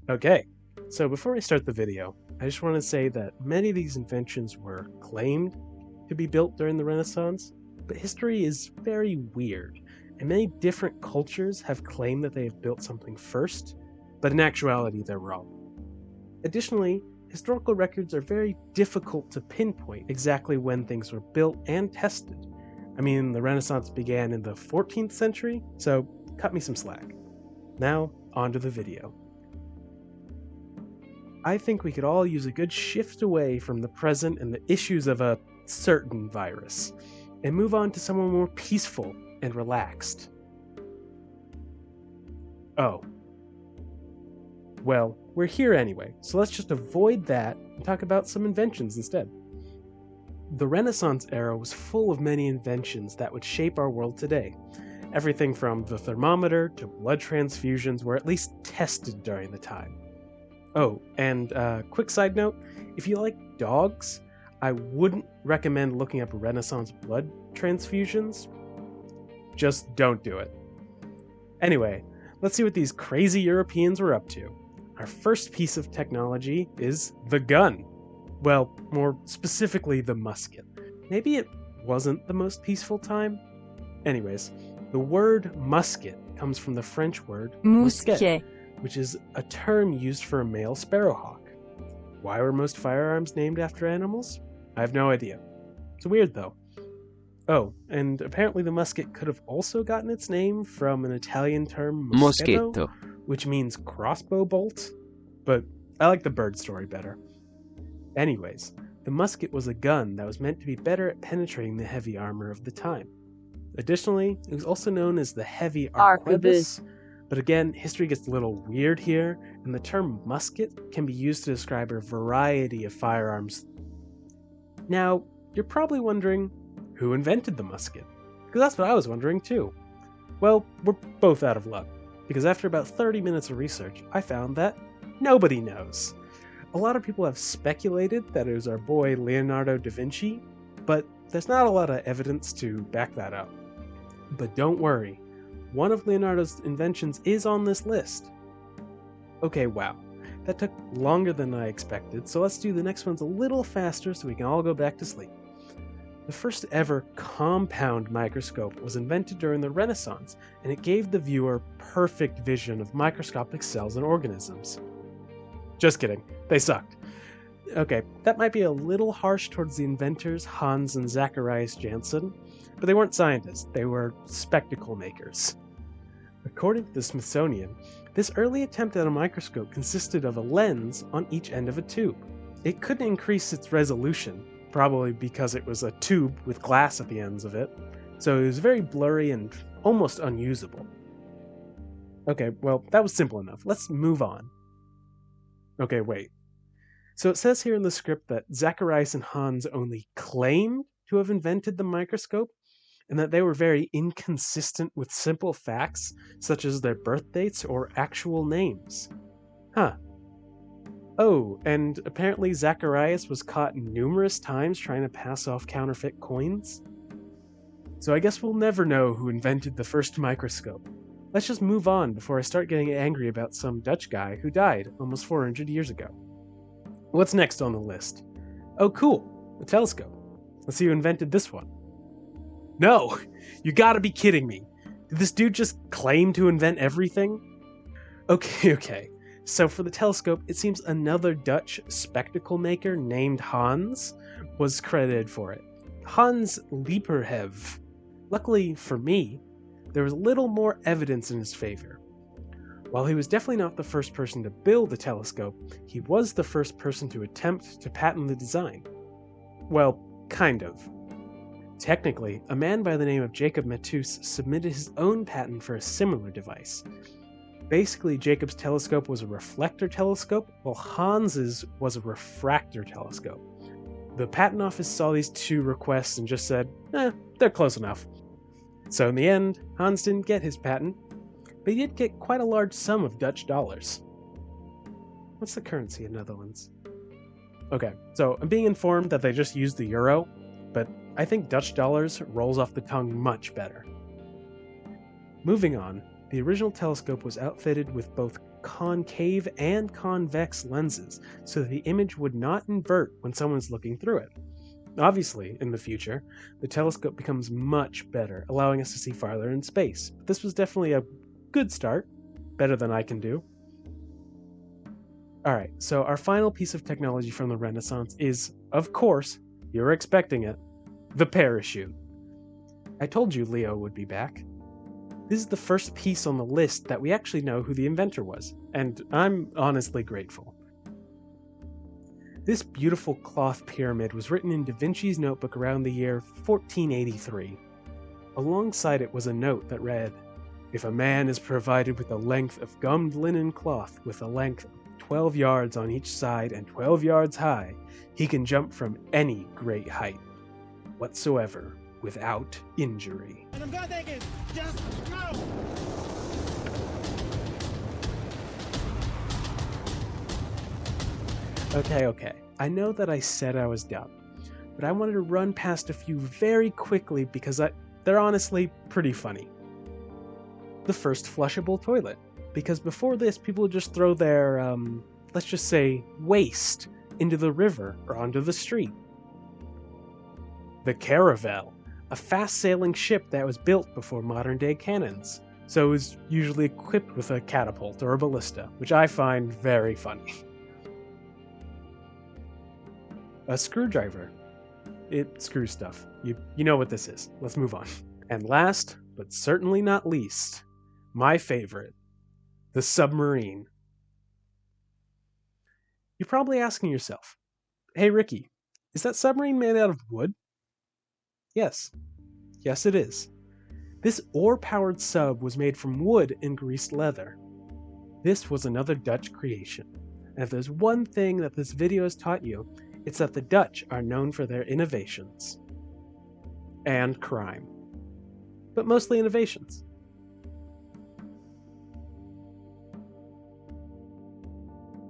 Okay, so before I start the video, I just want to say that many of these inventions were claimed to be built during the Renaissance, but history is very weird, and many different cultures have claimed that they have built something first, but in actuality they're wrong. Additionally, historical records are very difficult to pinpoint exactly when things were built and tested. I mean, the Renaissance began in the 14th century, so cut me some slack. Now, on to the video. I think we could all use a good shift away from the present and the issues of a certain virus, and move on to somewhere more peaceful and relaxed. Oh. Well, we're here anyway, so let's just avoid that and talk about some inventions instead. The Renaissance era was full of many inventions that would shape our world today. Everything from the thermometer to blood transfusions were at least tested during the time. Oh, and quick side note, if you like dogs, I wouldn't recommend looking up Renaissance blood transfusions. Just don't do it. Anyway, let's see what these crazy Europeans were up to. Our first piece of technology is the gun. Well, more specifically, the musket. Maybe it wasn't the most peaceful time? Anyways, the word musket comes from the French word musket, which is a term used for a male sparrowhawk. Why were most firearms named after animals? I have no idea. It's weird though. Oh, and apparently the musket could have also gotten its name from an Italian term moschetto, which means crossbow bolt, but I like the bird story better. Anyways, the musket was a gun that was meant to be better at penetrating the heavy armor of the time. Additionally, it was also known as the heavy arquebus, but again, history gets a little weird here, and the term musket can be used to describe a variety of firearms. Now, you're probably wondering, who invented the musket? Because that's what I was wondering too. Well, we're both out of luck, because after about 30 minutes of research, I found that nobody knows. A lot of people have speculated that it was our boy Leonardo da Vinci, but there's not a lot of evidence to back that up. But don't worry, one of Leonardo's inventions is on this list. Okay, wow. That took longer than I expected, so let's do the next ones a little faster so we can all go back to sleep. The first ever compound microscope was invented during the Renaissance, and it gave the viewer perfect vision of microscopic cells and organisms. Just kidding, they sucked. Okay, that might be a little harsh towards the inventors Hans and Zacharias Janssen, but they weren't scientists, they were spectacle makers. According to the Smithsonian, this early attempt at a microscope consisted of a lens on each end of a tube. It couldn't increase its resolution, probably because it was a tube with glass at the ends of it, so it was very blurry and almost unusable. Okay, well, that was simple enough. Let's move on. Okay, wait. So it says here in the script that Zacharias and Hans only claimed to have invented the microscope, and that they were very inconsistent with simple facts, such as their birth dates or actual names. Huh. Oh, and apparently Zacharias was caught numerous times trying to pass off counterfeit coins. So I guess we'll never know who invented the first microscope. Let's just move on before I start getting angry about some Dutch guy who died almost 400 years ago. What's next on the list? Oh cool, a telescope. Let's see who invented this one. No! You gotta be kidding me! Did this dude just claim to invent everything? Okay. So for the telescope, it seems another Dutch spectacle maker named Hans was credited for it. Hans Lieperheve. Luckily for me, there was little more evidence in his favor. While he was definitely not the first person to build a telescope, he was the first person to attempt to patent the design. Well, kind of. Technically, a man by the name of Jacob Matthäus submitted his own patent for a similar device. Basically, Jacob's telescope was a reflector telescope, while Hans's was a refractor telescope. The patent office saw these two requests and just said, they're close enough. So in the end, Hans didn't get his patent, but he did get quite a large sum of Dutch dollars. What's the currency in Netherlands? Okay, so I'm being informed that they just used the euro, but I think Dutch dollars rolls off the tongue much better. Moving on, the original telescope was outfitted with both concave and convex lenses so that the image would not invert when someone's looking through it. Obviously, in the future, the telescope becomes much better, allowing us to see farther in space. But this was definitely a good start, better than I can do. Alright, so our final piece of technology from the Renaissance is, of course, you're expecting it, the parachute. I told you Leo would be back. This is the first piece on the list that we actually know who the inventor was, and I'm honestly grateful. This beautiful cloth pyramid was written in Da Vinci's notebook around the year 1483. Alongside it was a note that read, "If a man is provided with a length of gummed linen cloth with a length of 12 yards on each side and 12 yards high, he can jump from any great height whatsoever without injury." And I'm not thinking, just go! Okay. I know that I said I was done, but I wanted to run past a few very quickly because they're honestly pretty funny. The first flushable toilet, because before this, people would just throw their, let's just say, waste into the river or onto the street. The caravel, a fast-sailing ship that was built before modern-day cannons, so it was usually equipped with a catapult or a ballista, which I find very funny. A screwdriver. It screws stuff. You know what this is. Let's move on. And last, but certainly not least, my favorite, the submarine. You're probably asking yourself, "Hey Ricky, is that submarine made out of wood?" Yes. Yes, it is. This oar-powered sub was made from wood and greased leather. This was another Dutch creation. And if there's one thing that this video has taught you, it's that the Dutch are known for their innovations. And crime. But mostly innovations.